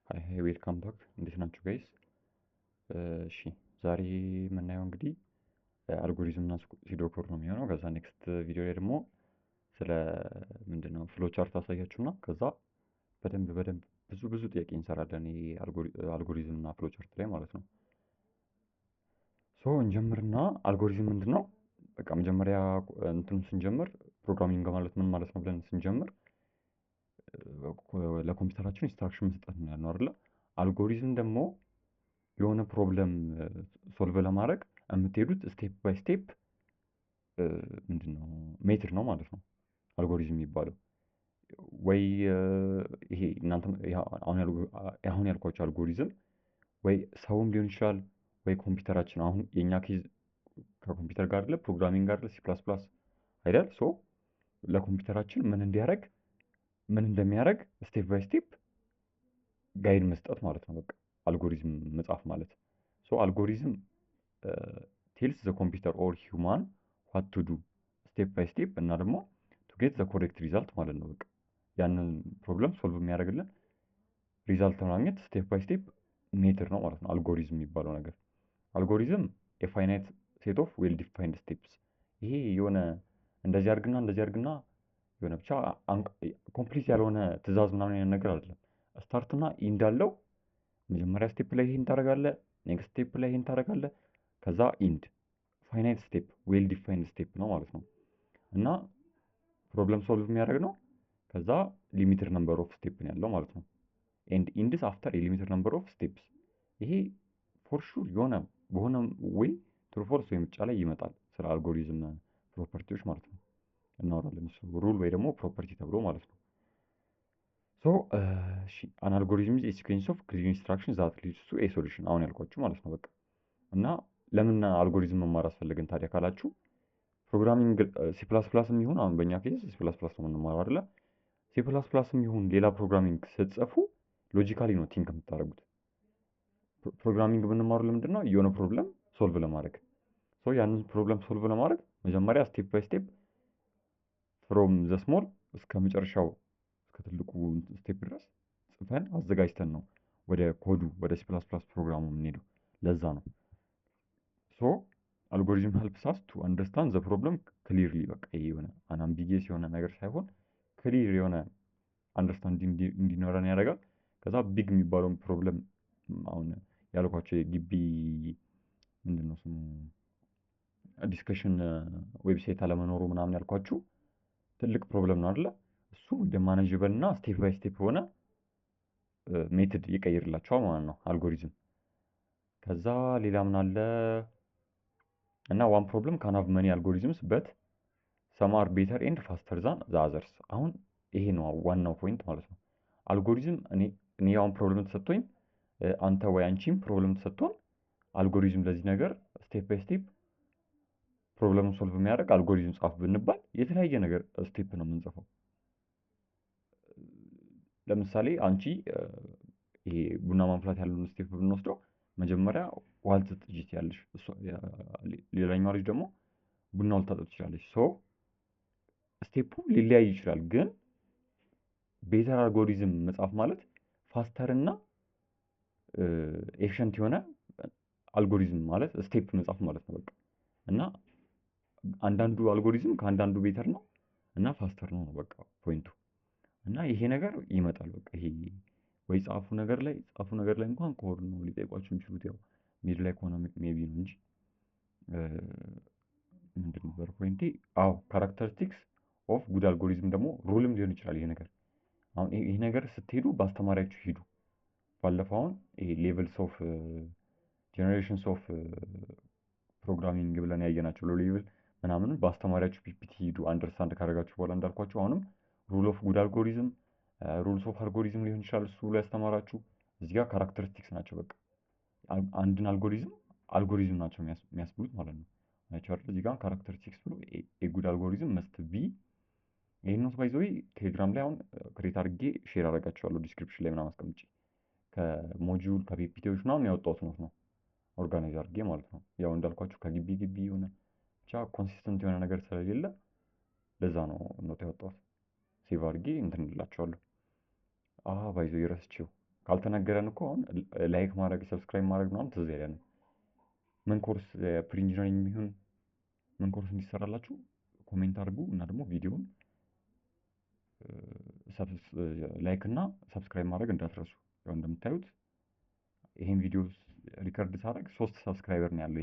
ሃይ ሃይ ዌልካም ባክ እንዴት ናችሁ ጋይስ? እሺ ዛሬ የምናየው እንግዲህ አልጎሪዝም እና ሲዶኮር ነው የሚሆነው። ከዛ ኔክስት ቪዲዮ ላይ ደግሞ ስለ ምንድነው ፍሎ ቻርት አሳያችሁና ከዛ በደንብ ብዙ ጥያቄ እንሰራለን ይሄ አልጎሪዝም እና ፍሎ ቻርት ላይ ማለት ነው። ሶ እንጀምርና አልጎሪዝም ምንድነው? በቃ መጀመሪያ እንትን ስንጀምር ፕሮግራሚንግ ማለት ምን ማለት ነው ብለን ስንጀምር ለኮምፒውተራችን ኢንስትራክሽን መስጠት ነው ያልነው አይደለ? አልጎሪዝም ደግሞ የሆነ ፕሮብለም ሶልቭ ለማድረግ የምትሄዱት ስቴፕ ባይ ስቴፕ ምንድነው ሜትድ ነው ማለት ነው አልጎሪዝም የሚባለው። ወይ ይሄ እናንተ አሁን ያልኳቸው አልጎሪዝም ወይ ሰውም ሊሆን ይችላል ወይ ኮምፒውተራችን አሁን የኛ ኬዝ ከኮምፒውተር ጋር አይደለ ፕሮግራሚንግ ጋር አይደለ ሲ ፕላስ ፕላስ አይደል? ሶ ለኮምፒውተራችን ምን እንዲያደርግ ምን እንደሚያደርግ ስቴፕ ባይ ስቴፕ ጋይድ መስጠት ማለት ነው በቃ አልጎሪዝም መጻፍ ማለት። ሶ አልጎሪዝም ቴልስ ዘ ኮምፒውተር ኦር ሂውማን ዋት ቱ ዱ ስቴፕ ባይ ስቴፕ እና ደግሞ ቱ ጌት ዘ ኮሬክት ሪዛልት ማለት ነው። በቃ ያንን ፕሮብለም ሶልቭ የሚያደርግልን ሪዛልት ለማግኘት ስቴፕ ባይ ስቴፕ ሜትድ ነው ማለት ነው አልጎሪዝም የሚባለው ነገር። አልጎሪዝም የፋይናይት ሴት ኦፍ ዌል ዲፋይንድ ስቴፕስ። ይሄ የሆነ እንደዚህ አድርግና የሆነ ብቻ ኮምፕሊት ያልሆነ ትእዛዝ ምናምን አይነት ነገር አይደለም። ስታርት እና ኢንድ አለው። መጀመሪያ ስቴፕ ላይ ይሄን ታደርጋለህ፣ ኔክስት ስቴፕ ላይ ይሄን ታደርጋለህ፣ ከዛ ኢንድ ፋይናይት ስቴፕ ዌል ዲፋይንድ ስቴፕ ነው ማለት ነው። እና ፕሮብለም ሶልቭ የሚያደርግ ነው። ከዛ ሊሚትድ ነምበር ኦፍ ስቴፕ ነው ያለው ማለት ነው። ኤንድ ኢንድስ አፍተር የሊሚትድ ነምበር ኦፍ ስቴፕስ። ይሄ ፎር ሹር የሆነ በሆነ ወይ ትሩ ፎልስ ወይም ብቻ ላይ ይመጣል ስለ አልጎሪዝም ፕሮፐርቲዎች ማለት ነው። እናወራለን እሱ ሩል ወይ ደግሞ ፕሮፐርቲ ተብሎ ማለት ነው። ሶ አን አልጎሪዝም ኢዝ ኤ ሲኩዌንስ ኦፍ ክሊር ኢንስትራክሽን ዛት ሊድስ ቱ ኤ ሶሉሽን አሁን ያልኳችሁ ማለት ነው በቃ። እና ለምን አልጎሪዝም መማር አስፈለገን ታዲያ ካላችሁ ፕሮግራሚንግ ሲ ፕላስ ፕላስም ይሁን አሁን በእኛ ኬዝ ሲ ፕላስ ፕላስ ነው የምንማረው አይደለ? ሲ ፕላስ ፕላስም ይሁን ሌላ ፕሮግራሚንግ ስትጽፉ ሎጂካሊ ነው ቲንክ የምታደርጉት። ፕሮግራሚንግ ብንማረው ለምንድን ነው? የሆነ ፕሮብለም ሶልቭ ለማድረግ። ሶ ያንን ፕሮብለም ሶልቭ ለማድረግ መጀመሪያ ስቴፕ ባይ ስቴፕ ፍሮም ዘ ስሞል እስከ መጨረሻው እስከ ትልቁ ስቴፕ ድረስ ጽፈን አዘጋጅተን ነው ወደ ኮዱ ወደ ሲ ፕላስ ፕላስ ፕሮግራሙ የምንሄደው። ለዛ ነው። ሶ አልጎሪዝም ሄልፕስ አስ ቱ አንደርስታንድ ዘ ፕሮብለም ክሊርሊ። በቃ ይሄ የሆነ አንአምቢጊየስ የሆነ ነገር ሳይሆን ክሊር የሆነ አንደርስታንዲንግ እንዲኖረን ያደርጋል። ከዛ ቢግ የሚባለውን ፕሮብለም አሁን ያልኳቸው የግቢ ምንድነው ስሙ ዲስከሽን ዌብሳይት አለመኖሩ ምናምን ያልኳችሁ ትልቅ ፕሮብለም ነው አይደለ? እሱ ወደ ማኔጅበል እና ስቴፕ ባይ ስቴፕ ሆነ ሜትድ ይቀይርላቸዋል ማለት ነው አልጎሪዝም። ከዛ ሌላ ምን አለ? እና ዋን ፕሮብለም ካን ሃቭ መኒ አልጎሪዝምስ በት ሰም አር ቤተር ኤንድ ፋስተር ዛን ዘ አዘርስ። አሁን ይሄ ነው ዋናው ፖይንት ማለት ነው። አልጎሪዝም እኔ አሁን ፕሮብለም ተሰጥቶኝ አንተ ወይ አንቺም ፕሮብለም ተሰጥቶን አልጎሪዝም ለዚህ ነገር ስቴፕ ባይ ስቴፕ ፕሮብለሙን ሶልቭ የሚያደርግ አልጎሪዝም ጻፍ ብንባል የተለያየ ነገር ስቴፕ ነው የምንጽፈው። ለምሳሌ አንቺ ይሄ ቡና ማፍላት ያለውን ስቴፕ ብንወስደው መጀመሪያ ውሃ ልትጥጂ ትችያለሽ፣ ሌላኛዋ ልጅ ደግሞ ቡናውን ልታጠብ ትችላለች። ሶ ስቴፑ ሊለያይ ይችላል፣ ግን ቤተር አልጎሪዝም መጻፍ ማለት ፋስተር እና ኤፊሽንት የሆነ አልጎሪዝም ማለት ስቴፕ መጻፍ ማለት ነው በቃ። እና አንዳንዱ አልጎሪዝም ከአንዳንዱ ቤተር ነው እና ፋስተር ነው በቃ ፖይንቱ። እና ይሄ ነገር ይመጣል በቃ ይሄ ወይ ጻፉ ነገር ላይ እንኳን ኮድ ነው ሊጠይቋችሁ የሚችሉት ያው ሚድ ላይ ከሆነ ሜቢ ነው እንጂ ምንድን ነበር ፖይንቴ? አዎ ካራክተሪስቲክስ ኦፍ ጉድ አልጎሪዝም ደግሞ ሩልም ሊሆን ይችላል ይሄ ነገር። አሁን ይሄ ነገር ስትሄዱ በአስተማሪያችሁ ሂዱ። ባለፈው አሁን ይሄ ሌቭልስ ኦፍ ጄኔሬሽንስ ኦፍ ፕሮግራሚንግ ብለን ያየናቸው ሎ ሌቭል ምናምን በአስተማሪያችሁ ፒፒቲ ሂዱ። አንደርስታንድ ካደረጋችሁ በኋላ እንዳልኳችሁ አሁንም ሩል ኦፍ ጉድ አልጎሪዝም ሩልስ ኦፍ አልጎሪዝም ሊሆን ይችላል እሱ ላይ ያስተማራችሁ። እዚህ ጋር ካራክተሪስቲክስ ናቸው በቃ አንድን አልጎሪዝም ናቸው የሚያስብሉት ማለት ነው። ናቸው አይደል? እዚህ ጋር ካራክተሪስቲክስ ብሎ የጉድ አልጎሪዝም መስት ቢ። ይሄን ኖት ባይ ዘ ዌይ ቴሌግራም ላይ አሁን ክሬት አድርጌ ሼር አደርጋቸዋለሁ ዲስክሪፕሽን ላይ ምናምን አስቀምጬ ከሞጁል ከፒፒቲዎች ምናምን ያወጣሁት ኖት ነው ኦርጋናይዝ አድርጌ ማለት ነው። ያው እንዳልኳችሁ ከግቢ የሆነ ብቻ ኮንሲስተንት የሆነ ነገር ስለሌለ ለዛ ነው ኖት ያወጣሁት። ሴቭ አድርጌ እንትን እላቸዋለሁ። ባይ ዘ ዌይ ረስቼው ካልተነገረን እኮ አሁን ላይክ ማድረግ ሰብስክራይብ ማድረግ ምናምን ትዝ አይለንም። ምን ኮርስ ፕሪ ኢንጂነሪንግ የሚሆን ምን ኮርስ እንዲሰራላችሁ ኮሜንት አድርጉ እና ደግሞ ቪዲዮውን ላይክ እና ሰብስክራይብ ማድረግ እንዳትረሱ። ያው እንደምታዩት ይሄን ቪዲዮ ሪከርድ ሳደርግ 3 ሰብስክራይበር ነው ያለው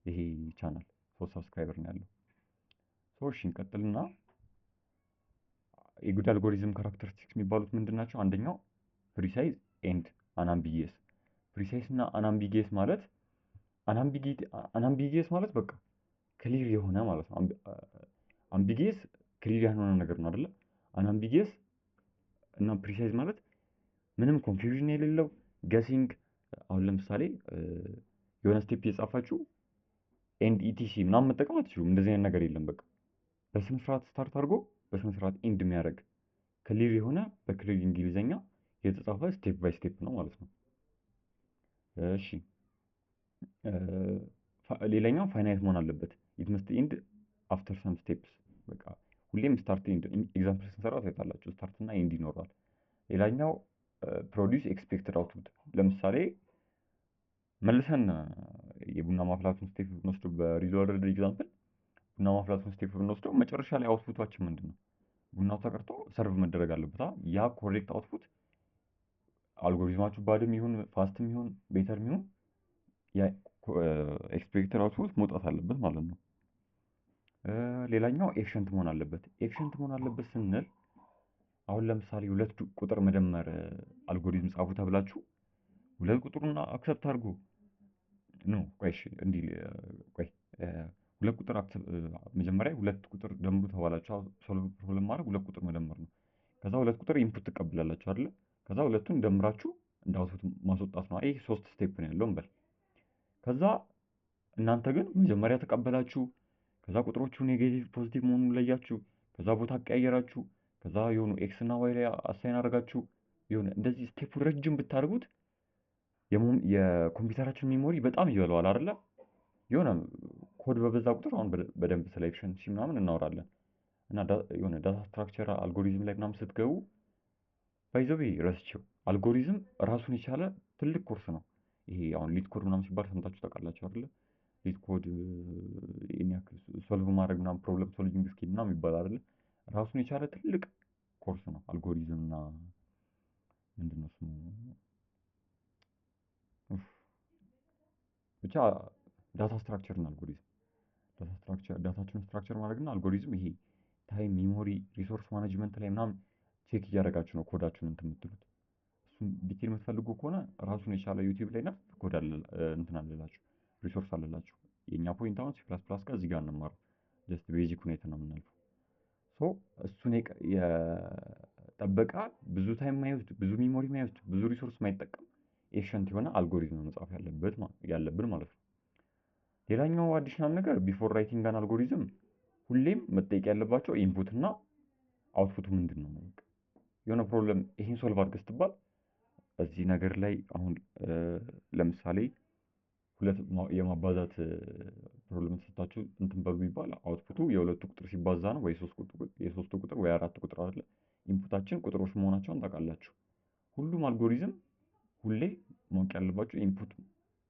ይሄ ቻናል 3 ሰብስክራይበር ነው ያለው። እሺ እንቀጥልና የጉድ አልጎሪዝም ካራክተሪስቲክስ የሚባሉት ምንድን ናቸው? አንደኛው ፕሪሳይዝ ኤንድ አናምቢጊየስ። ፕሪሳይዝ እና አናምቢጊየስ ማለት አናምቢጊየስ ማለት በቃ ክሊር የሆነ ማለት ነው። አምቢጊየስ ክሊር ያልሆነ ነገር ነው አይደለ? አናምቢጊየስ እና ፕሪሳይዝ ማለት ምንም ኮንፊውዥን የሌለው ገሲንግ። አሁን ለምሳሌ የሆነ ስቴፕ እየጻፋችሁ ኤንድ ኢቲሲ ምናምን መጠቀም አትችሉም። እንደዚህ አይነት ነገር የለም። በቃ በስነ ስርዓት ስታርት አድርጎ በስነ ስርዓት ኤንድ የሚያደርግ ክሊር የሆነ በክሊር እንግሊዘኛ የተጻፈ ስቴፕ ባይ ስቴፕ ነው ማለት ነው። እሺ ሌላኛው ፋይናይት መሆን አለበት። ኢት መስት ኤንድ አፍተር ሰም ስቴፕስ። በቃ ሁሌም ስታርት ኤንድ ኤግዛምፕል ስንሰራ ታይታላችሁ፣ ስታርት እና ኤንድ ይኖራል። ሌላኛው ፕሮዲውስ ኤክስፔክትድ አውትፑት። ለምሳሌ መልሰን የቡና ማፍላቱን ስቴፕ ብንወስደው በሪዞልቭድ ኤግዛምፕል ቡና ማፍላቱን ስቴፕ ብንወስደው መጨረሻ ላይ አውትፑታችን ምንድን ነው? ቡናው ተቀርቶ ሰርቭ መደረግ አለበት። ያ ኮሬክት አውትፑት አልጎሪዝማችሁ ባድም ይሁን ፋስትም ይሁን ቤተርም ይሁን ኤክስፔክትድ አውትፑት መውጣት አለበት ማለት ነው። ሌላኛው ኤፊሽንት መሆን አለበት። ኤፊሽንት መሆን አለበት ስንል አሁን ለምሳሌ 2 ቁጥር መደመር አልጎሪዝም ጻፉ ተብላችሁ 2 ቁጥሩን አክሰፕት አድርጉ ነው። ቆይ እሺ እንዲህ ቆይ 2 ቁጥር መጀመሪያ 2 ቁጥር ደምሩ ተባላችሁ። ሶልቭ ፕሮብለም ማድረግ 2 ቁጥር መደመር ነው። ከዛ 2 ቁጥር ኢንፑት ትቀበላላችሁ አይደለ? ከዛ ሁለቱን ደምራችሁ እንደ አውትፑት ማስወጣት ነው። ይሄ 3 ስቴፕ ነው ያለው እንበል። ከዛ እናንተ ግን መጀመሪያ ተቀበላችሁ፣ ከዛ ቁጥሮቹ ኔጌቲቭ ፖዚቲቭ መሆኑን ለያችሁ፣ ከዛ ቦታ አቀያየራችሁ፣ ከዛ የሆኑ ኤክስ እና ዋይ ላይ አሳይን አደረጋችሁ። የሆነ እንደዚህ ስቴፕ ረጅም ብታደርጉት የኮምፒውተራችን ሜሞሪ በጣም ይበላዋል አይደለ? የሆነ ኮድ በበዛ ቁጥር አሁን በደንብ ስለ ኤፊሽንሲ ምናምን እናወራለን እና የሆነ ዳታ ስትራክቸር አልጎሪዝም ላይ ምናምን ስትገቡ ባይዘዌ ረስቼው አልጎሪዝም ራሱን የቻለ ትልቅ ኮርስ ነው። ይሄ አሁን ሊድ ኮድ ምናምን ሲባል ሰምታችሁ ታውቃላችሁ አይደለ? ሊድ ኮድ ይሄን ያክል ሶልቭ ማድረግ ምናምን ፕሮብለም ሶልቪንግ ስኪል ምናምን ይባላል አይደለ? ራሱን የቻለ ትልቅ ኮርስ ነው አልጎሪዝም እና ምንድን ነው ስሙ ብቻ ዳታ ስትራክቸር እና አልጎሪዝም ዳታችሁን ስትራክቸር ማድረግ እና አልጎሪዝም ይሄ ታይም ሚሞሪ ሪሶርስ ማኔጅመንት ላይ ምናምን ቼክ እያደረጋችሁ ነው ኮዳችሁን እንትን የምትሉት። እሱን ዲቴል የምትፈልጉ ከሆነ ራሱን የቻለ ዩቲዩብ ላይ ነፍ ኮድ እንትን አለላችሁ፣ ሪሶርስ አለላችሁ። የእኛ ፖይንት አሁን ሲ++ ጋር እዚህ ጋር እንማረው ጀስት ቤዚክ ሁኔታ ነው የምናልፈው። ሶ እሱን የጠበቀ ብዙ ታይም ማይወስድ ብዙ ሚሞሪ ማይወስድ ብዙ ሪሶርስ ማይጠቀም ኤፊሽንት የሆነ አልጎሪዝም መጻፍ ያለብን ማለት ነው። ሌላኛው አዲሽናል ነገር ቢፎር ራይቲንግ አን አልጎሪዝም ሁሌም መጠየቅ ያለባቸው ኢንፑት እና አውትፑቱ ምንድን ነው። የሆነ ፕሮብለም ይሄን ሶልቭ አድርግ ስትባል እዚህ ነገር ላይ አሁን ለምሳሌ ሁለት የማባዛት ፕሮብለም ተሰጣችሁ እንትን በሉ ቢባል አውትፑቱ የሁለቱ ቁጥር ሲባዛ ነው ወይ የሶስቱ ቁጥር ወይ 4 ቁጥር አይደለ? ኢንፑታችን ቁጥሮች መሆናቸውን ታውቃላችሁ። ሁሉም አልጎሪዝም ሁሌ ማወቅ ያለባቸው ኢንፑት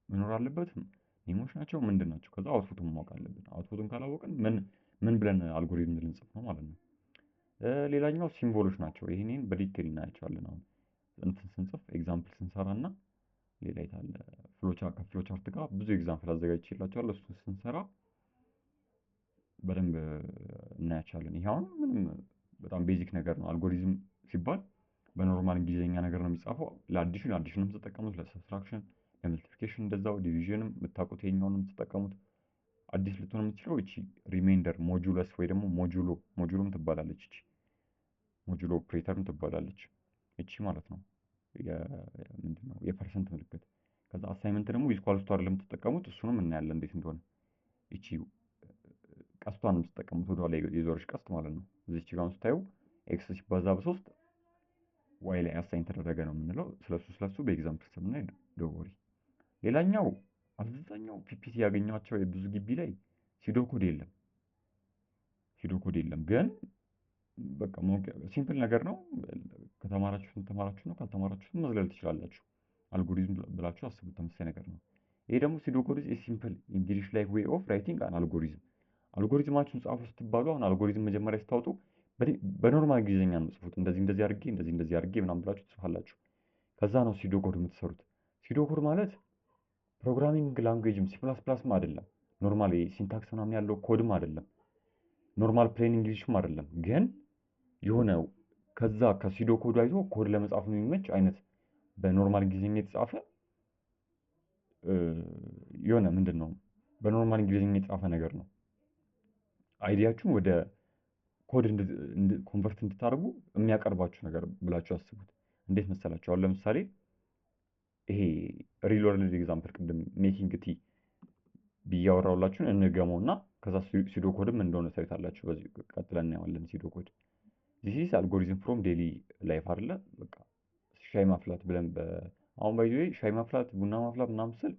መኖር አለበት፣ ኔሞች ናቸው ምንድን ናቸው፣ ከዛ አውትፑቱን ማወቅ አለብን። አውትፑቱን ካላወቅን ምን ብለን አልጎሪዝም ልንጽፍ ነው ማለት ነው። ሌላኛው ሲምቦሎች ናቸው። ይሄንን በዲቴል እናያቸዋለን። አሁን እንትን ስንጽፍ ኤግዛምፕል ስንሰራ እና ሌላ የታለ ከፍሎቻርት ጋር ብዙ ኤግዛምፕል አዘጋጅቼላችኋለሁ። እሱ ስንሰራ በደንብ እናያቸዋለን። ይሄ አሁን ምንም በጣም ቤዚክ ነገር ነው። አልጎሪዝም ሲባል በኖርማል እንግሊዝኛ ነገር ነው የሚጻፈው። ለአዲሽን ነው የምትጠቀሙት፣ ለሰብስትራክሽን ለመልቲፕሊኬሽን እንደዛው፣ ዲቪዥንም የምታውቁት ይሄኛውን ነው የምትጠቀሙት። አዲስ ልትሆን የምትችለው እቺ ሪሜይንደር ሞጁለስ ወይ ደግሞ ሞጁሎም ትባላለች። እቺ ሞጁሎ ኦፕሬተርም ትባላለች እቺ ማለት ነው። ምንድነው የፐርሰንት ምልክት። ከዛ አሳይመንት ደግሞ ዊዝ ኳልስ ቱ አይደለም የምትጠቀሙት፣ እሱንም እናያለን እንዴት እንደሆነ። እቺ ቀስቷን የምትጠቀሙት ወደኋላ የዞረች ቀስት ማለት ነው። እዚች ጋር ስታዩ ኤክስ ሲባዛ በ3 ዋይ ላይ አሳይን ተደረገ ነው የምንለው። ስለሱ በኤግዛምፕል ስምናይ ዶንት። ሌላኛው አብዛኛው ፒፒቲ ያገኟቸው የብዙ ግቢ ላይ ሲዶ ኮድ የለም። ግን በቃ ማወቅ ሲምፕል ነገር ነው። ከተማራችሁትም ተማራችሁ ነው፣ ካልተማራችሁትም መዝለል ትችላላችሁ። አልጎሪዝም ብላችሁ አስቡት፣ ተመሳሳይ ነገር ነው። ይሄ ደግሞ ሲዶኮድ ኢዝ ሲምፕል እንግሊሽ ላይክ ዌይ ኦፍ ራይቲንግ አን አልጎሪዝም። አልጎሪዝማችሁን ጻፉ ስትባሉ አሁን አልጎሪዝም መጀመሪያ ስታወጡ በኖርማል እንግሊዝኛ ነው ጽፉት። እንደዚህ እንደዚህ አድርጌ እንደዚህ እንደዚህ አድርጌ ምናምን ብላችሁ ትጽፋላችሁ። ከዛ ነው ሲዶኮድ የምትሰሩት። ሲዶኮድ ማለት ፕሮግራሚንግ ላንጉዌጅም ሲ ፕላስ ፕላስም አይደለም። ኖርማል ሲንታክስ ምናምን ያለው ኮድም አይደለም። ኖርማል ፕሌን እንግሊሽም አይደለም። ግን የሆነ ከዛ ከሲዶ ኮድ አይቶ ኮድ ለመጻፍ የሚመች አይነት በኖርማል እንግሊዝኛ የተጻፈ የሆነ ምንድን ነው በኖርማል እንግሊዝኛ የተጻፈ ነገር ነው። አይዲያችሁን ወደ ኮድ ኮንቨርት እንድታደርጉ የሚያቀርባችሁ ነገር ብላችሁ አስቡት። እንዴት መሰላችሁ? አሁን ለምሳሌ ይሄ ሪል ወርልድ ኤግዛምፕል ቅድም ሜኪንግ ቲ ብያወራሁላችሁን እንገመውና ከዛ ሲዶ ኮድም እንደሆነ ታዩታላችሁ። በዚህ ቀጥለን እናየዋለን። ሲዶ ኮድ ዚስ ኢዝ አልጎሪዝም ፍሮም ዴሊ ላይፍ አይደለ? በቃ ሻይ ማፍላት ብለን አሁን ባይ ዘ ዌይ ሻይ ማፍላት ቡና ማፍላት ምናምን ስል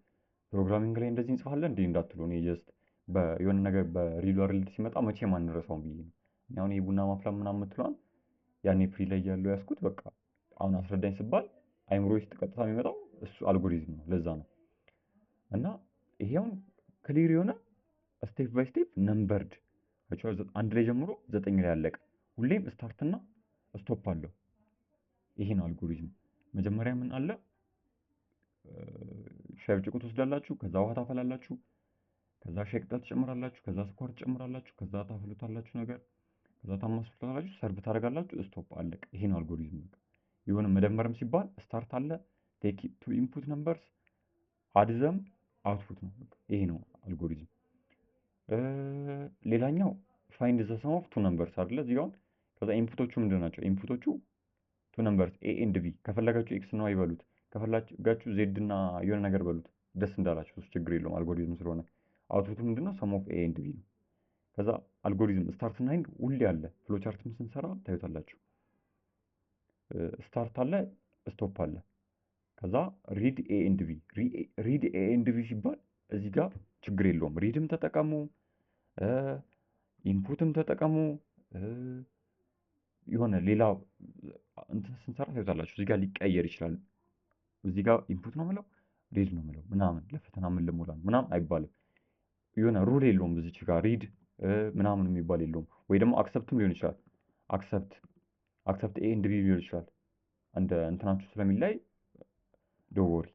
ፕሮግራሚንግ ላይ እንደዚህ እንጽፋለን እንዴ እንዳትሉ፣ እኔ ጀስት የሆነ ነገር በሪል ወርልድ ሲመጣ መቼም አንረሳውም ብዬ ነው። አሁን ይሄ ቡና ማፍላት ምናምን የምትለዋን ያኔ ፕሪ ላይ ያለው ያስኩት በቃ አሁን አስረዳኝ ስባል አይምሮ ውስጥ ቀጥታ የሚመጣው እሱ አልጎሪዝም ነው። ለዛ ነው እና ይሄ አሁን ክሊር የሆነ ስቴፕ ባይ ስቴፕ ነምበርድ አንድ ላይ ጀምሮ 9 ላይ ያለቀ ሁሌም ስታርት እና ስቶፕ አለው። ይሄ ነው አልጎሪዝም። መጀመሪያ ምን አለ? ሻይ ብርጭቆ ትወስዳላችሁ፣ ከዛ ውሃ ታፈላላችሁ፣ ከዛ ሻይ ቅጠል ትጨምራላችሁ፣ ከዛ ስኳር ትጨምራላችሁ፣ ከዛ ታፈሉታላችሁ ነገር፣ ከዛ ታማስሉታላችሁ፣ ሰርቭ ታደርጋላችሁ፣ ስቶፕ አለቀ። ይሄ ነው አልጎሪዝም። በቃ የሆነ መደመርም ሲባል ስታርት አለ፣ ቴክ ቱ ኢንፑት ነምበርስ አድዘም አውትፑት ነው። በቃ ይሄ ነው አልጎሪዝም። ሌላኛው ፋይንድ ዘ ሰም ኦፍ ቱ ነምበርስ አይደለ? እዚህ ጋር ከዛ ኢንፑቶቹ ምንድን ናቸው? ኢንፑቶቹ ቱ ነምበርስ ኤ ኤንድ ቢ። ከፈለጋችሁ ኤክስ እና ዋይ በሉት፣ ከፈለጋችሁ ዜድ እና የሆነ ነገር በሉት፣ ደስ እንዳላችሁ፣ እሱ ችግር የለውም አልጎሪዝም ስለሆነ። አውትፑቱ ምንድነው? ሰም ኦፍ ኤ ኤንድ ቢ ነው። ከዛ አልጎሪዝም ስታርት እና ኤንድ ሁሌ አለ። ፍሎቻርትም ስንሰራ ታዩታላችሁ። ስታርት አለ፣ ስቶፕ አለ። ከዛ ሪድ ኤ ኤንድ ቢ። ሪድ ኤ ኤንድ ቢ ሲባል እዚህ ጋር ችግር የለውም። ሪድም ተጠቀሙ፣ ኢንፑትም ተጠቀሙ። የሆነ ሌላ እንትን ስንሰራ ታዩታላችሁ። እዚህ ጋር ሊቀየር ይችላል። እዚህ ጋር ኢንፑት ነው የምለው ሪድ ነው የምለው ምናምን ለፈተና ምን ልሞላ ነው ምናምን አይባልም። የሆነ ሩል የለውም። እዚች ጋር ሪድ ምናምን የሚባል የለውም። ወይ ደግሞ አክሰፕትም ሊሆን ይችላል። አክሰፕት ኤ ኤንድ ቢ ሊሆን ይችላል። እንደ እንትናችሁ ስለሚላይ ዶወሪ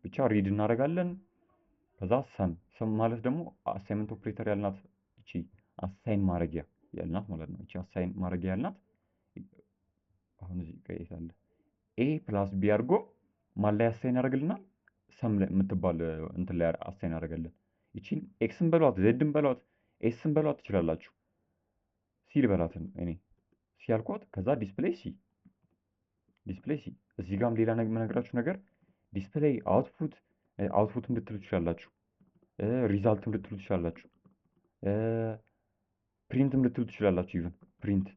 ብቻ ሪድ እናደርጋለን። ከዛ ሰም ማለት ደግሞ አሳይመንት ኦፕሬተር ያልናት እቺ አሳይን ማድረጊያ ያልናት ማለት ነው። እቺ አሳይን ማድረጊያ ያልናት አሁን እዚህ ጋር ይታለ ኤ ፕላስ ቢ አድርጎ ማን ላይ አሳይን ያደርግልናል? ሰም ላይ የምትባል እንትን ላይ አሳይን ያደርገልን። እቺን ኤክስን በሏት ዜድን በሏት ኤስን በሏት ትችላላችሁ። ሲ ልበላትን እኔ ሲ አልኳት። ከዛ ዲስፕሌይ ሲ እዚህ ጋርም ሌላ የምነግራችሁ ነገር ዲስፕሌይ አውትፑትም ልትሉ ትችላላችሁ። ሪዛልትም ልትሉ ትችላላችሁ። ፕሪንትም ልትሉ ትችላላችሁ። ኢቭን ፕሪንት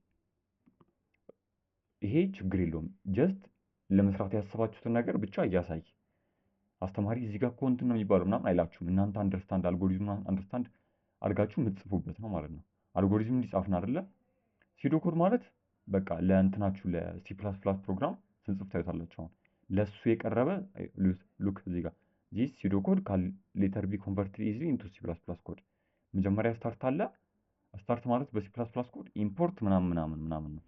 ይሄ ችግር የለውም። ጀስት ለመስራት ያሰባችሁትን ነገር ብቻ እያሳይ አስተማሪ እዚህ ጋር እኮ እንትን ነው የሚባለው ምናምን አይላችሁም። እናንተ አንደርስታንድ አልጎሪዝም አንደርስታንድ አድርጋችሁ የምትጽፉበት ነው ማለት ነው። አልጎሪዝም እንዲጻፍን አይደለ? ሲዶኮድ ማለት በቃ ለእንትናችሁ ለሲ ፕላስ ፕላስ ፕሮግራም ስንጽፍ ታዩታላችሁ። አሁን ለሱ የቀረበ ሉክ እዚህ ጋር ዚስ ሲዶኮድ ካን ሌተር ቢ ኮንቨርትድ ኢዚሊ ኢንቱ ሲ ፕላስ ፕላስ ኮድ። መጀመሪያ ስታርት አለ። ስታርት ማለት በሲ ፕላስ ፕላስ ኮድ ኢምፖርት ምናምን ነው።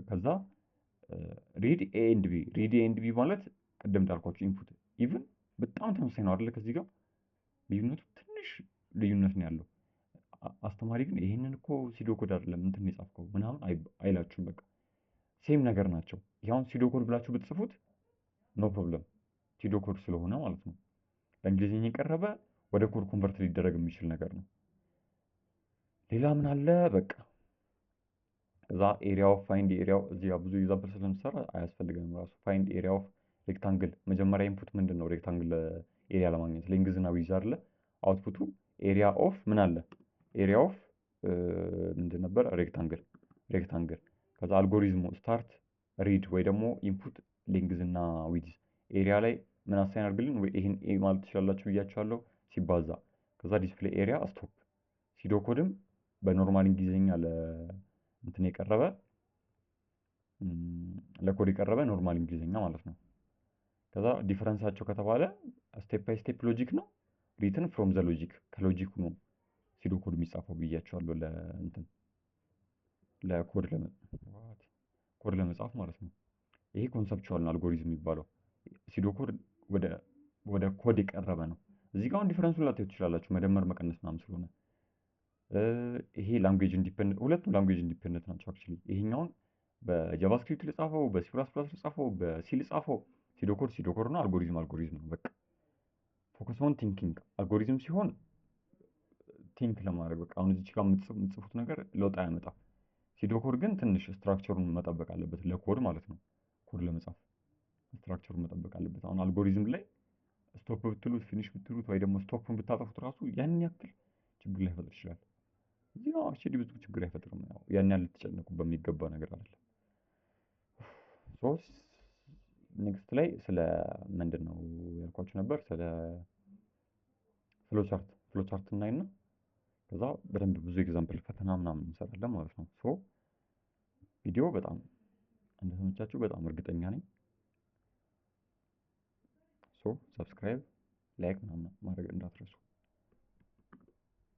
ከዛ ሪድ ኤ ኤንድ ቢ። ሪድ ኤ ኤንድ ቢ ማለት ቅድም እንዳልኳችሁ ኢንፑት ኢቭን በጣም ተመሳሳይ ነው አይደለ? ከዚህ ጋር ልዩነቱ ትንሽ ልዩነት ነው ያለው። አስተማሪ ግን ይሄንን እኮ ሲዶኮድ አይደለም እንትን የጻፍከው ምናምን አይላችሁም። በቃ ሴም ነገር ናቸው። ያውን ሲዶኮድ ብላችሁ ብትጽፉት ኖ ፕሮብለም ሲዶኮድ ስለሆነ ማለት ነው። ለእንግሊዝኛ የቀረበ ወደ ኮድ ኮንቨርት ሊደረግ የሚችል ነገር ነው። ሌላ ምን አለ? በቃ እዛ ኤሪያ ኦፍ ፋይንድ ኤሪያ እዚህ ጋር ብዙ ኤግዛምፕል ስለምሰራ አያስፈልገንም። ራሱ ፋይንድ ኤሪያ ኦፍ ሬክታንግል መጀመሪያ ኢንፑት ምንድን ነው? ሬክታንግል ኤሪያ ለማግኘት ለእንግሊዝና ዊዝ አይደለ? አውትፑቱ ኤሪያ ኦፍ ምን አለ? ኤሪያ ኦፍ ምንድን ነበር? ሬክታንግል። ከዛ አልጎሪዝሙ ስታርት ሪድ ወይ ደግሞ ኢንፑት ሌንግዝ እና ዊድዝ ኤሪያ ላይ ምን አሳይን አድርግልን? ወይ ይሄን ኤ ማለት ትችላላችሁ ብያችኋለሁ ሲባዛ። ከዛ ዲስፕሌይ ኤሪያ ስቶፕ። ሲዶኮድም በኖርማል እንግሊዝኛ እንትን የቀረበ ለኮድ የቀረበ ኖርማል እንግሊዝኛ ማለት ነው። ከዛ ዲፈረንሳቸው ከተባለ ስቴፕ ባይ ስቴፕ ሎጂክ ነው። ሪትን ፍሮም ዘ ሎጂክ ከሎጂኩ ነው ሲዶ ኮድ የሚጻፈው ብያቸዋለሁ። ለእንትን ለኮድ ኮድ ለመጻፍ ማለት ነው። ይሄ ኮንሰፕቹዋል ነው አልጎሪዝም የሚባለው። ሲዶ ኮድ ወደ ኮድ የቀረበ ነው። እዚህ ጋር አሁን ዲፈረንሱን ላታዩ ትችላላችሁ፣ መደመር መቀነስ ምናምን ስለሆነ። ይሄ ላንጉዌጅ ኢንዲፔንደንት፣ ሁለቱም ላንጉዌጅ ኢንዲፔንደንት ናቸው አክቹሊ። ይሄኛውን በጃቫስክሪፕት ልጻፈው፣ በሲ ፕላስ ፕላስ ልጻፈው፣ በሲ ልጻፈው፣ ሲዶ ኮድ ነው፣ አልጎሪዝም ነው። በቃ ፎከስ ኦን ቲንኪንግ። አልጎሪዝም ሲሆን ቲንክ ለማድረግ በቃ አሁን እዚህ ጋር የምትጽፉት ነገር ለውጥ አያመጣም። ሲዶ ኮድ ግን ትንሽ ስትራክቸሩን መጠበቅ አለበት፣ ለኮድ ማለት ነው። ኮድ ለመጻፍ ስትራክቸሩን መጠበቅ አለበት። አሁን አልጎሪዝም ላይ ስቶፕ ብትሉት ፊኒሽ ብትሉት ወይ ደግሞ ስቶፕን ብታጠፉት ራሱ ያን ያክል ችግር ላይፈጥር ይችላል። እዚህ ጋር አክቹዋሊ ብዙ ችግር አይፈጥርም። ያው ያን ያህል ልትጨነቁ በሚገባ ነገር አይደለም። ሶስት ኔክስት ላይ ስለ ምንድን ነው ያልኳችሁ ነበር፣ ስለ ፍሎቻርት እናይና ከዛ በደንብ ብዙ ኤግዛምፕል ፈተና ምናምን እንሰራለን ማለት ነው። ሶ ቪዲዮ በጣም እንደተመቻችሁ በጣም እርግጠኛ ነኝ። ሶ ሰብስክራይብ፣ ላይክ ምናምን ማድረግ እንዳትረሱ።